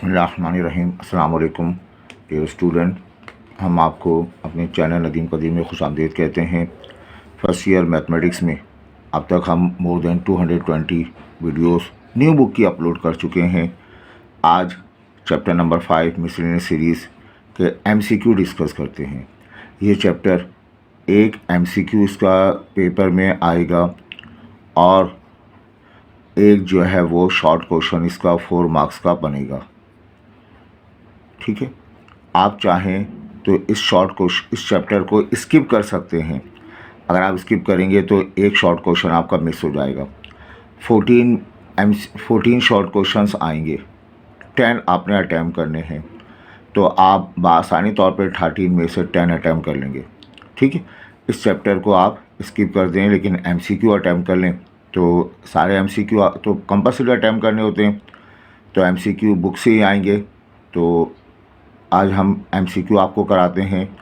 बिस्मिल्लाहिर्रहमानिर्रहीम। अस्सलाम वालेकुम डियर स्टूडेंट, हम आपको अपने चैनल नदीम कदीम में खुशामदीद कहते हैं। फर्स्ट ईयर मैथमेटिक्स में अब तक हम more than 220 videos new book की अपलोड कर चुके हैं। आज चैप्टर नंबर 5 मिसलेनियस सीरीज़ के MCQ डिस्कस करते हैं। ये चैप्टर एक MCQ इसका पेपर में आएगा और एक जो है वो शॉर्ट क्वेश्चन इसका 4 मार्क्स का बनेगा। ठीक है, आप चाहें तो इस चैप्टर को स्किप कर सकते हैं। अगर आप स्किप करेंगे तो एक शॉर्ट क्वेश्चन आपका मिस हो जाएगा। 14 शॉर्ट क्वेश्चंस आएंगे, 10 आपने अटैम्प्ट करने हैं, तो आप बआसानी तौर पर 13 में से 10 अटैम्प्ट कर लेंगे। ठीक है, इस चैप्टर को आप स्किप कर दें लेकिन MCQ अटैम्प्ट कर लें तो सारे MCQ तो कंपल्सरी अटैम्प्ट करने होते हैं, तो MCQ बुक से ही आएंगे। तो आज हम MCQ आपको कराते हैं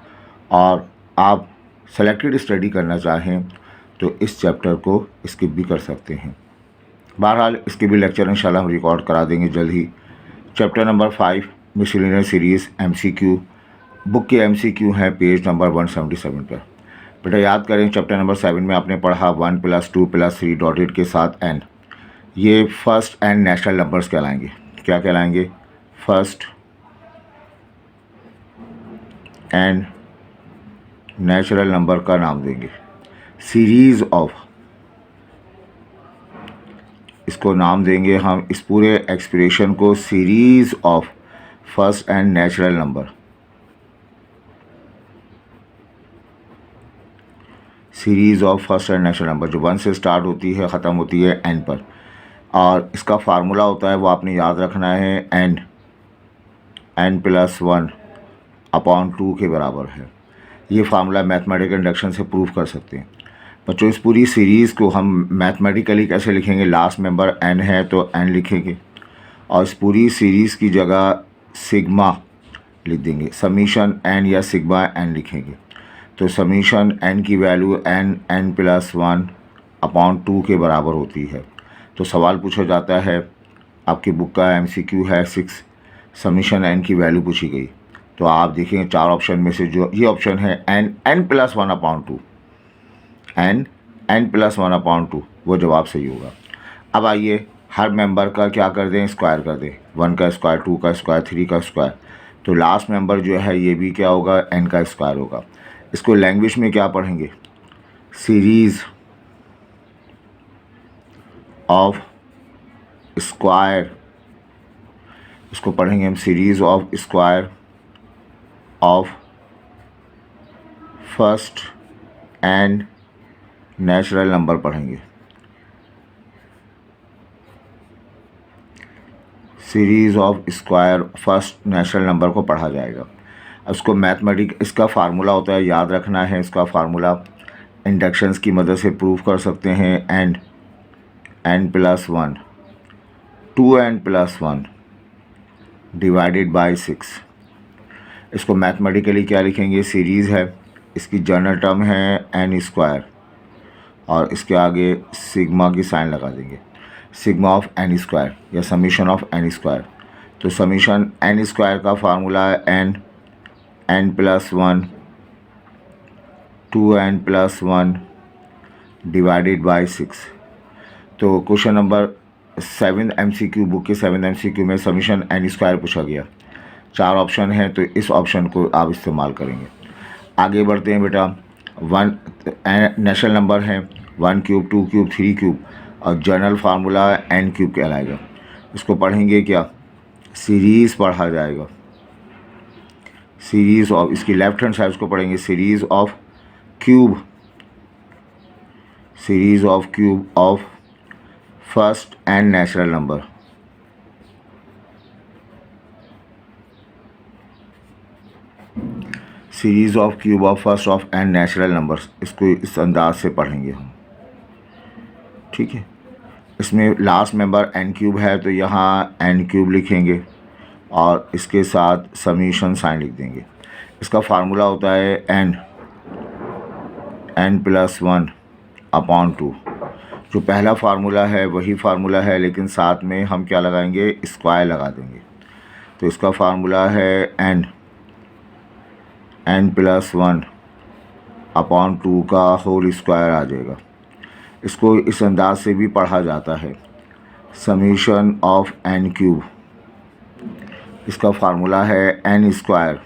और आप सेलेक्टेड स्टडी करना चाहें तो इस चैप्टर को स्किप भी कर सकते हैं। बहरहाल इसके भी लेक्चर इंशाल्लाह हम रिकॉर्ड करा देंगे जल्द ही। Chapter number 5 miscellaneous series MCQ book के MCQ हैं पेज नंबर 177 पर। बेटा याद करें, चैप्टर नंबर 7 में आपने पढ़ा 1 + 2 + 3 डॉटेड के साथ n। ये फर्स्ट एंड नेचुरल नंबर्स कहलाएंगे। क्या कहलाएंगे? फर्स्ट एंड नेचुरल नंबर का नाम देंगे। सीरीज़ ऑफ, इसको नाम देंगे हम, इस पूरे एक्सप्रेशन को series of first and natural number. Series of first and natural number जो 1 से स्टार्ट होती है ख़त्म होती है n पर, और इसका फार्मूला होता है वो आपने याद रखना है, n + 1/2 के बराबर है। ये फार्मूला मैथमेटिकल इंडक्शन से प्रूव कर सकते हैं। बच्चों इस पूरी सीरीज़ को हम मैथमेटिकली कैसे लिखेंगे? लास्ट मेंबर n है तो n लिखेंगे और इस पूरी सीरीज़ की जगह सिग्मा लिख देंगे, समीशन n या सिग्मा n लिखेंगे। तो समीशन n की वैल्यू n + 1/2 के बराबर होती है। तो सवाल पूछा जाता है, आपकी बुक का MCQ है 6, समीशन n की वैल्यू पूछी गई, तो आप देखेंगे 4 ऑप्शन में से जो ये ऑप्शन है n + 1/2, n + 1/2 वो जवाब सही होगा। अब आइए हर मेंबर का क्या कर दें? स्क्वायर कर दें। 1 का स्क्वायर, 2 का स्क्वायर, 3 का स्क्वायर। तो लास्ट मेंबर जो है ये भी क्या होगा? n का स्क्वायर होगा। इसको लैंग्वेज में क्या पढ़ेंगे? सीरीज़ ऑफ स्क्वायर, इसको पढ़ेंगे हम series of square of first and natural number पढ़ेंगे। Series of square first natural number को पढ़ा जाएगा। इसको इसका फार्मूला होता है, याद रखना है। इसका फार्मूला इंडक्शंस की मदद से प्रूव कर सकते हैं। n + 1 2n + 1 divided by 6। इसको मैथमेटिकली क्या लिखेंगे? सीरीज़ है, इसकी जनरल टर्म है n² और इसके आगे सिग्मा की साइन लगा देंगे, सिग्मा ऑफ n² या समीशन ऑफ n²। तो समीशन n² का फार्मूला है n + 1 2n + 1 डिवाइडेड बाय 6। तो क्वेश्चन नंबर 7 MCQ बुक के 7 MCQ में समीशन n² पूछा गया। 4 ऑप्शन हैं तो इस ऑप्शन को आप इस्तेमाल करेंगे। आगे बढ़ते हैं बेटा। 1 नेचुरल नंबर हैं, 1 क्यूब, 2 क्यूब, 3 क्यूब और जनरल फार्मूला n³ कहलाएगा। इसको पढ़ेंगे क्या? सीरीज़ पढ़ा जाएगा। सीरीज़ ऑफ, इसकी लेफ्ट हैंड साइड को पढ़ेंगे series of cube, series of cube of first and natural number. Series of cube of first of and natural numbers, इसको इस अंदाज से पढ़ेंगे हम। ठीक है, इसमें लास्ट मेंबर n³ है तो यहाँ n³ लिखेंगे और इसके साथ समीशन साइन लिख देंगे। इसका फार्मूला होता है n + 1/2। जो पहला फार्मूला है वही फार्मूला है, लेकिन साथ में हम क्या लगाएंगे? स्क्वायर लगा देंगे। तो इसका फार्मूला है n+1 अपॉन 2 का होल स्क्वायर आ जाएगा। इसको इस अंदाज से भी पढ़ा जाता है, समीशन ऑफ n³ इसका फार्मूला है n²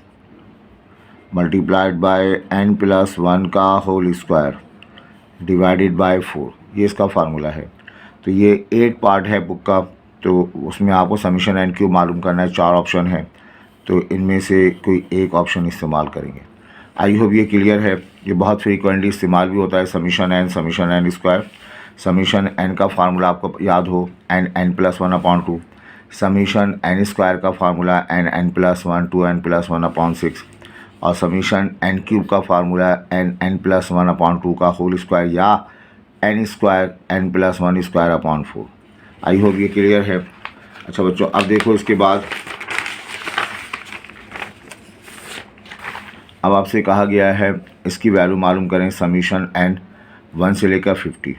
मल्टीप्लाइड बाय n+1 का होल स्क्वायर डिवाइडेड बाय 4, ये इसका फार्मूला है। तो ये 8 पार्ट है बुक का, तो उसमें आपको समीशन n³ मालूम करना है। 4 ऑप्शन है, तो इनमें से कोई एक ऑप्शन इस्तेमाल करेंगे। आई होप ये क्लियर है। ये बहुत फ्रीक्वेंटली इस्तेमाल भी होता है, समीशन n²। समीशन n का फार्मूला आपको याद हो n+1 अपॉन 2, समीशन n² का फार्मूला n+1 2n+1 अपॉन 6, और समीशन n³ का फार्मूला n+1 अपॉन 2 का होल स्क्वायर या n² n+1² upon 4। I hope ये क्लियर है। अच्छा बच्चों, अब देखो इसके बाद अब आपसे कहा गया है इसकी वैल्यू मालूम करें, समीशन n 1 से लेकर 50।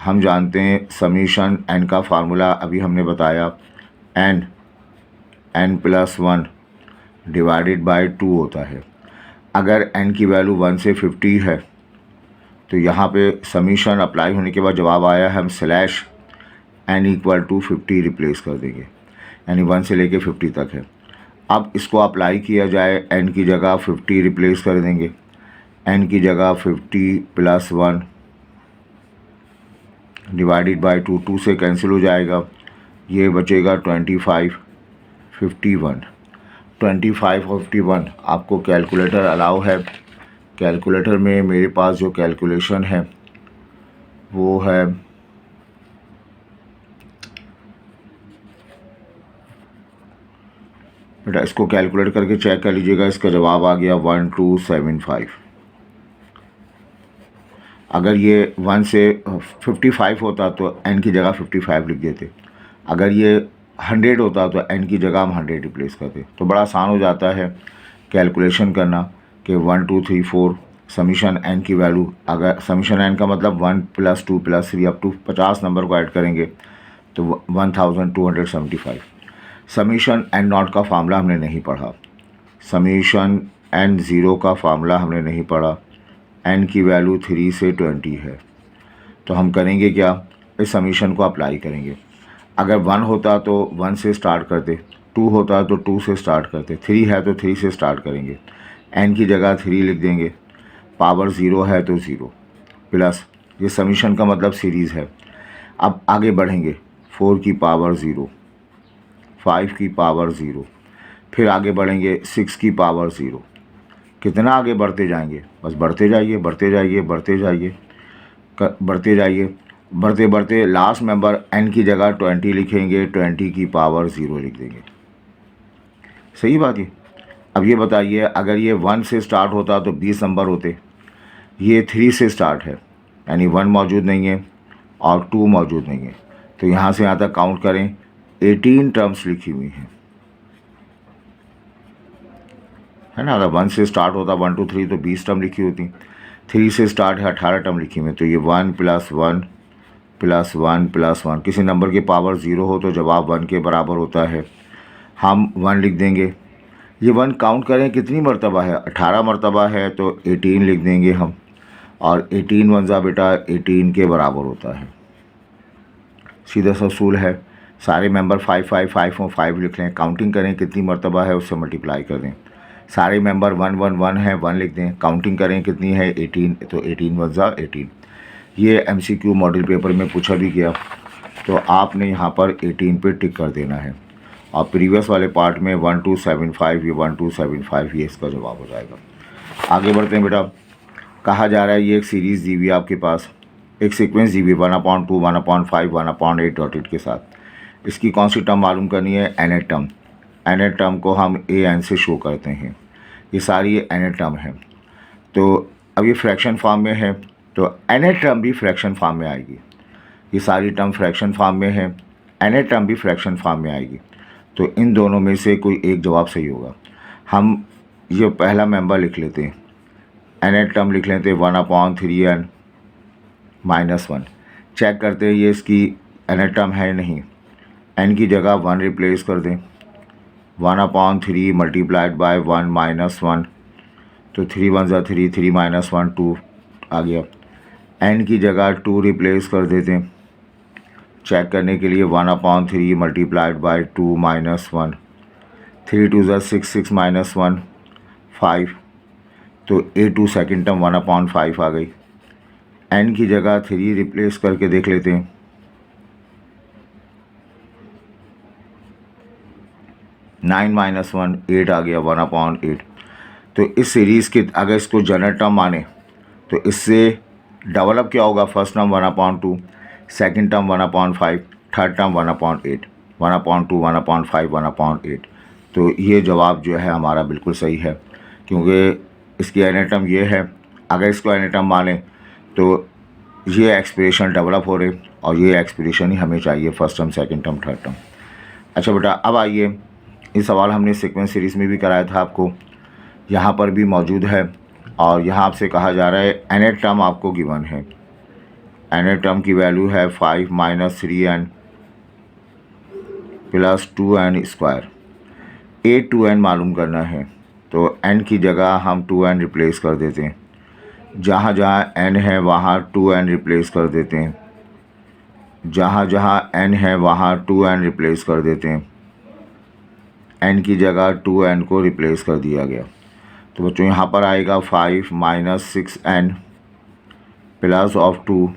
हम जानते हैं समीशन n का फार्मूला अभी हमने बताया n+1 डिवाइडेड बाय 2 होता है। अगर n की वैल्यू 1 से 50 है तो यहाँ पे समीशन अप्लाई होने के बाद जवाब आया, हम स्लैश n = 50 रिप्लेस कर देंगे, यानी 1 से लेके 50 तक है। अब इसको अप्लाई किया जाए, n की जगह 50 रिप्लेस कर देंगे, n की जगह 50 + 1 डिवाइडेड बाय 2, 2 से कैंसिल हो जाएगा, ये बचेगा 25 51। 25 और 51 आपको कैलकुलेटर अलाउ है। कैलकुलेटर में मेरे पास जो कैलकुलेशन है वो है बेटा, इसको कैलकुलेट करके चेक कर लीजिएगा। इसका जवाब आ गया 1275। अगर ये 1 से 55 होता तो n की जगह 55 लिख देते। अगर ये 100 होता तो n की जगह हम 100 रिप्लेस करते। तो बड़ा आसान हो जाता है कैलकुलेशन करना कि 1 2 3 4 समीशन n की वैल्यू, अगर समीशन n का मतलब 1 + 2 + 3 अप टू 50 नंबर को ऐड करेंगे तो 1275। समीशन n0 का फार्मूला हमने नहीं पढ़ा, समीशन n0 का फार्मूला हमने नहीं पढ़ा। n की वैल्यू 3 से 20 है, तो हम करेंगे क्या, इस समीशन को अप्लाई करेंगे। अगर 1 होता तो 1 से स्टार्ट करते, 2 होता तो 2 से स्टार्ट करते, 3 है तो 3 से स्टार्ट करेंगे, n की जगह 3 लिख देंगे, पावर 0 है तो 0 प्लस, ये समीशन का मतलब सीरीज़ है। अब आगे बढ़ेंगे, 4 की पावर 0, 5 की पावर 0, फिर आगे बढ़ेंगे 6 की पावर 0। कितना आगे बढ़ते जाएंगे, बस बढ़ते जाइए बढ़ते जाइए बढ़ते जाइए बढ़ते जाइए, बढ़ते बढ़ते लास्ट मेंबर n की जगह 20 लिखेंगे, 20 की पावर 0 लिख देंगे। सही बात है। अब ये बताइए, अगर ये 1 से स्टार्ट होता तो 20 नंबर होते, ये 3 से स्टार्ट है, यानी 1 मौजूद नहीं है और 2 मौजूद नहीं है, तो यहाँ से यहाँ तक काउंट करें, 18 टर्म्स लिखी हुई हैं, है ना। अगर 1 से स्टार्ट होता 1 2 3 तो 20 टर्म लिखी होती, 3 से स्टार्ट है 18 टर्म लिखी हुई, तो ये 1 + 1 + 1 + 1, किसी नंबर की पावर 0 हो तो जवाब 1 के बराबर होता है, हम 1 लिख देंगे। ये 1 काउंट करें कितनी मरतबा है, 18 मरतबा है, तो 18 लिख देंगे हम, और 18 1 बेटा 18 के बराबर होता है। सीधा सा उसूल है, सारे मेंबर 5 5 5 और 5 लिख लें, काउंटिंग करें कितनी मरतबा है उससे मल्टीप्लाई कर दें। सारे मेंबर 1 1 1 है, 1 लिख दें, काउंटिंग करें कितनी है 18, तो 18 1 18। ये MCQ मॉडल पेपर में पूछा भी गया, तो आपने यहाँ पर 18 पे टिक कर देना है, और प्रीवियस वाले पार्ट में 1275, ये 1275 ये इसका जवाब हो जाएगा। आगे बढ़ते हैं बेटा, कहा जा रहा है ये एक सीरीज़ दी हुई है आपके पास, एक सीक्वेंस दी हुई 1/2 1/5 1/8 डॉटेड के साथ। इसकी कौन सी टर्म मालूम करनी है, nth टर्म। nth टर्म को हम an से शो करते हैं, ये सारी ये nth टर्म है। तो अब ये फ्रैक्शन फॉर्म में है, तो nth टर्म भी फ्रैक्शन फॉर्म में आएगी, ये सारी टर्म फ्रैक्शन फॉर्म में है, nth टर्म भी फ्रैक्शन फॉर्म में आएगी, तो इन दोनों में से कोई एक जवाब सही होगा। हम ये पहला मेंबर लिख लेते हैं, nth टर्म लिख लेते हैं 1/3n - 1। चेक करते हैं ये इसकी nth टर्म है नहीं, n की जगह 1 रिप्लेस कर दें, 1/3 मल्टीप्लाइड बाय 1 माइनस 1, तो 3 1 ज़ा 3, 3 माइनस 1 2 आ गया। n की जगह 2 रिप्लेस कर देते हैं चेक करने के लिए। 1/3 मल्टीप्लाइड बाय 2 माइनस 1, 3 2 ज़ा 6, 6 माइनस 1 5, तो A2 सेकेंड टर्म 1/5 आ गई। n की जगह 3 रिप्लेस करके देख लेते हैं। 9 माइनस 1 8 आ गया 1/8। तो इस सीरीज़ के अगर इसको जनरल टर्म माने तो इससे डेवलप क्या होगा? First term 1/2, second term 1/5, third term 1/8, 1/2 1/5 1/8। तो ये जवाब जो है हमारा बिल्कुल सही है, क्योंकि इसकी एन टर्म ये है। अगर इसको एन टर्म माने तो ये एक्सप्रेशन डेवलप हो रहे और ये एक्सप्रेशन ही हमें चाहिए, first term second term third term. अच्छा बेटा, अब आइए, ये सवाल हमने सीक्वेंस सीरीज़ में भी कराया था आपको, यहाँ पर भी मौजूद है। और यहाँ आपसे कहा जा रहा है एन टर्म आपको गिवन है। एन टर्म की वैल्यू है 5 minus 3n plus 2n square. A2n मालूम करना है, तो n की जगह हम 2n रिप्लेस कर देते हैं। जहाँ जहाँ n है वहाँ 2n रिप्लेस कर देते हैं। जहाँ जहाँ n है वहाँ 2n रिप्लेस कर देते हैं। n की जगह 2n को रिप्लेस कर दिया गया। तो बच्चों यहाँ पर आएगा 5 minus 6n plus of 2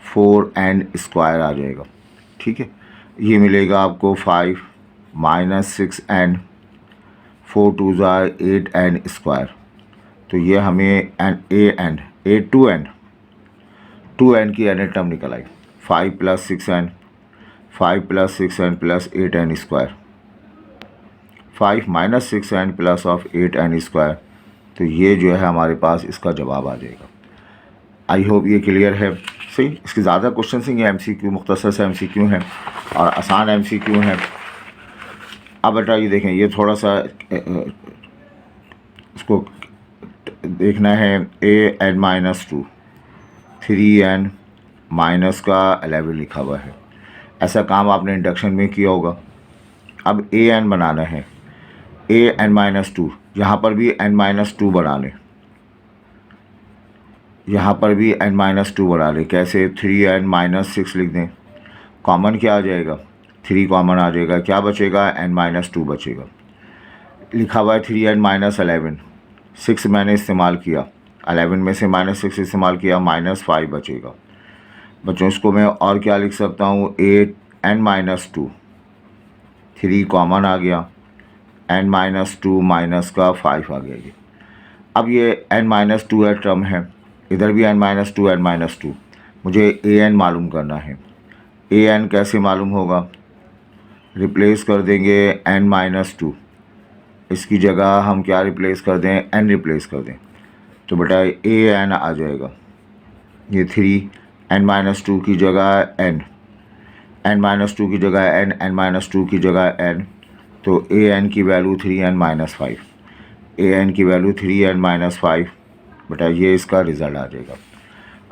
4n square आ जाएगा। ठीक है, ये मिलेगा आपको 5 माइनस 6n 4 2 ज़ा 8n स्क्वायर। तो ये हमें टू एन की एन टर्म निकल आई। 5 plus 6n 5 plus 6n plus 8n square, 5 minus 6n plus of 8n square. तो ये जो है हमारे पास इसका जवाब आ जाएगा। आई होप ये क्लियर है। सही, इसके ज़्यादा क्वेश्चन ही MCQ, मुख्तसर से MCQ हैं और आसान MCQ हैं। अब बेटा ये देखें, ये थोड़ा सा इसको देखना है। AN-2 3n माइनस का 11 लिखा हुआ है। ऐसा काम आपने इंडक्शन में किया होगा। अब AN बनाना है, AN-2, यहाँ पर भी n-2 बना लें, यहाँ पर भी n-2 बना लें। कैसे? 3n-6 लिख दें। कॉमन क्या आ जाएगा? 3 कॉमन आ जाएगा। क्या बचेगा? n-2 बचेगा। लिखा हुआ है 3n-11, 6 मैंने इस्तेमाल किया, 11 में से -6 इस्तेमाल किया, -5 बचेगा। बच्चों इसको मैं और क्या लिख सकता हूँ? n-2, 3 कॉमन आ गया, n-2 माइनस का 5 आ गया ये। अब ये n-2 है टर्म है, इधर भी n-2 n-2। मुझे an मालूम करना है। an कैसे मालूम होगा? रिप्लेस कर देंगे n-2, इसकी जगह हम क्या रिप्लेस कर दें? n रिप्लेस कर दें, तो बेटा an आ जाएगा। ये 3 n-2 की जगह n, n-2 की जगह n, n-2 की जगह n, तो an की वैल्यू 3n-5, an की वैल्यू 3n-5। बेटा ये इसका रिज़ल्ट आ जाएगा।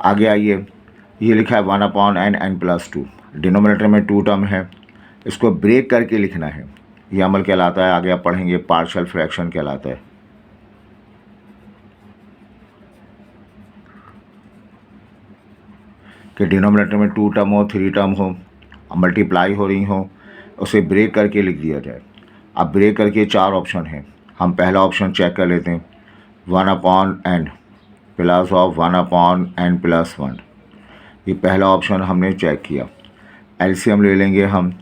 आगे आइए, ये लिखा है 1/n n+2। डिनोमिनेटर में 2 टर्म है, इसको ब्रेक करके लिखना है। ये अमल कहलाता है, आगे आप पढ़ेंगे, पार्शियल फ्रैक्शन कहलाता है। कि डिनोमिनेटर में 2 टर्म हो, 3 टर्म हो, मल्टीप्लाई हो रही हो, उसे ब्रेक करके लिख दिया जाए। अब ब्रेक करके 4 ऑप्शन हैं, हम पहला ऑप्शन चेक कर लेते हैं। 1/n प्लस ऑफ 1/n+1, ये पहला ऑप्शन हमने चेक किया। एलसीएम ले लेंगे हम,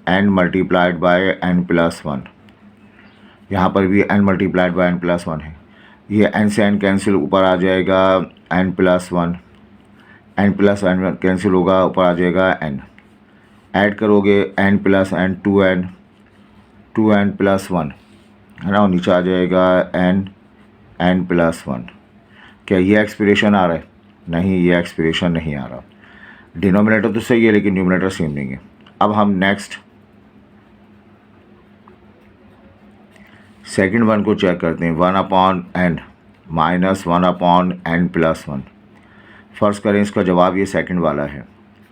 n मल्टीप्लाइड बाय n+1, यहाँ पर भी n मल्टीप्लाइड बाय n+1 है। ये n से n कैंसिल, ऊपर आ जाएगा n+1, n+n कैंसिल होगा, ऊपर आ जाएगा n। ऐड करोगे n+n 2n, 2n+1 है ना, और नीचे आ जाएगा n+1। क्या ये एक्सप्रेशन आ रहा है? नहीं, ये एक्सप्रेशन नहीं आ रहा। डिनोमिनेटर तो सही है लेकिन न्यूमिनेटर सेम नहीं है। अब हम नेक्स्ट सेकंड वन को चेक करते हैं। 1/n minus 1/n+1। फ़र्ज़ करें इसका जवाब ये सेकंड वाला है,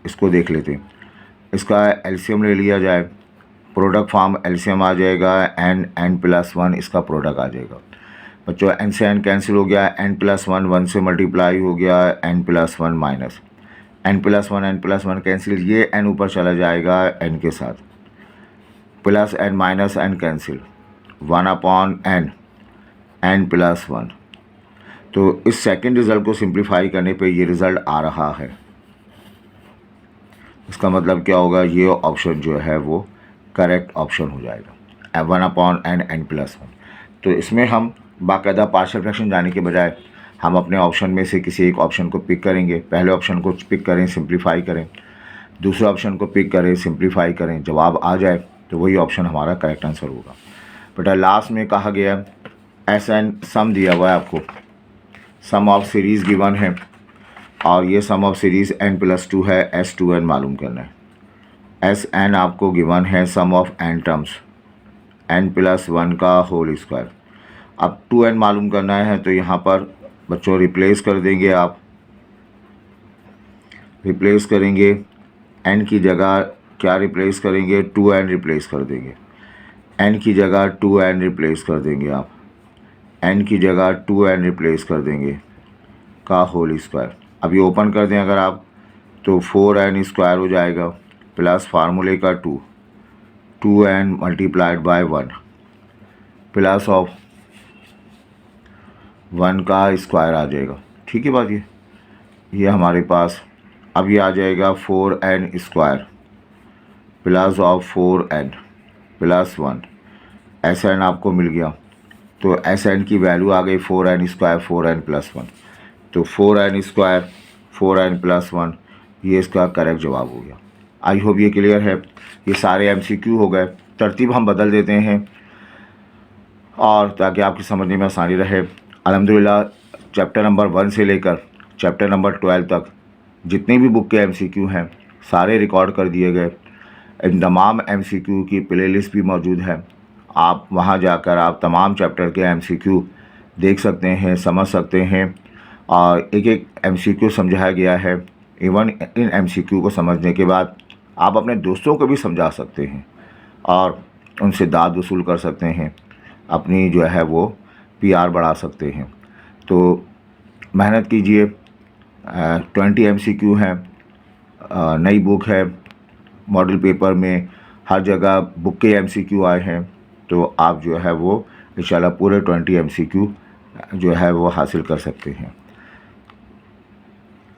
इसको देख लेते हैं। इसका एलसीएम ले लिया जाए, प्रोडक्ट फॉर्म एलसीएम आ जाएगा, n प्लस 1 इसका प्रोडक्ट आ जाएगा। बच्चों n से n कैंसिल हो गया, n प्लस 1 से मल्टीप्लाई हो गया, n plus 1 minus n plus 1 cancel, ये n ऊपर चला जाएगा n के साथ, plus n minus n cancel, 1/n, n plus 1। तो इस सेकंड रिज़ल्ट को सिंप्लीफाई करने पे ये रिज़ल्ट आ रहा है। इसका मतलब क्या होगा, ये ऑप्शन जो है वो करेक्ट ऑप्शन हो जाएगा, 1/n, n प्लस 1। तो इसमें हम बाकायदा पार्शियल फ्रैक्शन जाने के बजाय हम अपने ऑप्शन में से किसी एक ऑप्शन को पिक करेंगे। पहले ऑप्शन को पिक करें, सिंप्लीफाई करें, दूसरे ऑप्शन को पिक करें, सिंप्लीफाई करें, जवाब आ जाए तो वही ऑप्शन हमारा करेक्ट आंसर होगा। बेटा लास्ट में कहा गया SN सम दिया हुआ है आपको, सम ऑफ सीरीज़ गिवन है और ये सम ऑफ सीरीज़ n प्लस 2 है, S2n मालूम करना है। SN आपको गिवन है sum of n terms, n plus 1 का होल स्क्वायर। अब 2n मालूम करना है तो यहाँ पर बच्चों रिप्लेस कर देंगे आप, रिप्लेस करेंगे n की जगह क्या रिप्लेस करेंगे, 2n रिप्लेस कर देंगे, n की जगह 2n रिप्लेस कर देंगे आप, n की जगह 2n रिप्लेस कर देंगे का होल स्क्वायर। अब ये ओपन कर दें अगर आप तो 4n स्क्वायर हो जाएगा प्लस फार्मूले का 2n multiplied by 1 plus of 1 का स्क्वायर आ जाएगा। ठीक है बात, ये हमारे पास अब ये आ जाएगा 4n square plus of 4n plus 1, SN आपको मिल गया। तो SN की वैल्यू आ गई 4n स्क्वायर 4n प्लस 1, तो 4n स्क्वायर 4n प्लस 1 ये इसका करेक्ट जवाब हो गया। आई होप ये क्लियर है। ये सारे MCQ हो गए, तरतीब हम बदल देते हैं और ताकि आपकी समझने में आसानी रहे। अल्हम्दुलिल्लाह चैप्टर नंबर 1 से लेकर चैप्टर नंबर 12 तक जितने भी बुक के MCQ हैं सारे रिकॉर्ड कर दिए गए। इन तमाम MCQ की प्लेलिस्ट भी मौजूद है, आप वहां जाकर आप तमाम चैप्टर के MCQ देख सकते हैं, समझ सकते हैं और एक एक MCQ समझाया गया है। इवन इन MCQ को समझने के बाद आप अपने दोस्तों को भी समझा सकते हैं और उनसे दाद वसूल कर सकते हैं, अपनी जो है वो PR बढ़ा सकते हैं। तो मेहनत कीजिए, 20 MCQ हैं, नई बुक है, मॉडल पेपर में हर जगह बुक के MCQ आए हैं, तो आप जो है वो इंशाल्लाह पूरे 20 MCQ जो है वो हासिल कर सकते हैं।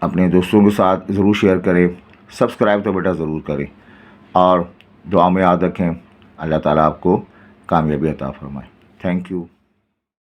अपने दोस्तों के साथ ज़रूर शेयर करें, सब्सक्राइब तो बेटा ज़रूर करें और दुआ में याद रखें, अल्लाह ताला आपको कामयाबी अता फरमाए। Thank you.